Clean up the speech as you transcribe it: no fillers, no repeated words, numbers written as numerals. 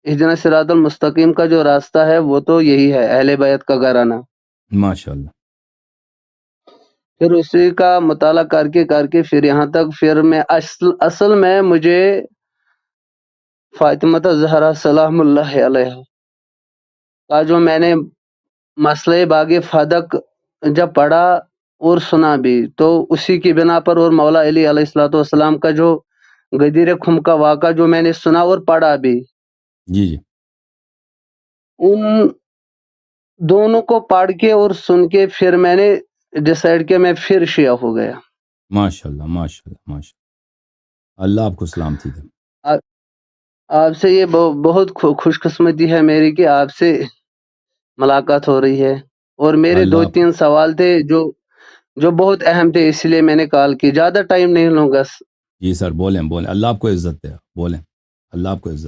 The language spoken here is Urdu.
اہدنا الصراط المستقیم کا جو راستہ ہے وہ تو یہی ہے، اہل بیت کا گھرانہ۔ ماشاء اللہ۔ پھر اسی کا مطالعہ کر کے پھر یہاں تک، پھر میں اصل میں مجھے فاطمہ زہرا سلام اللہ علیہ کا جو میں نے مسئلہ باغ فدق جب پڑھا اور سنا بھی، تو اسی کی بنا پر، اور مولا علی علیہ الصلوۃ والسلام کا جو غدیر خم کا واقعہ جو میں نے سنا اور پڑھا بھی، جی جی ان دونوں کو پڑھ کے اور سن کے پھر میں نے ڈیسائیڈ کیا میں پھر شیعہ ہو گیا۔ ماشاء اللہ ماشاء اللہ ماشاء اللہ، اللہ آپ کو سلامتی دے۔ آپ سے یہ بہت خوش قسمتی ہے میری کہ آپ سے ملاقات ہو رہی ہے، اور میرے اللہ 2-3 سوال تھے جو بہت اہم تھے، اس لیے میں نے کال کی۔ زیادہ ٹائم نہیں لوں گا۔ جی سر، بولیں بولیں، اللہ آپ کو عزت دے، بولیں، اللہ آپ کو عزت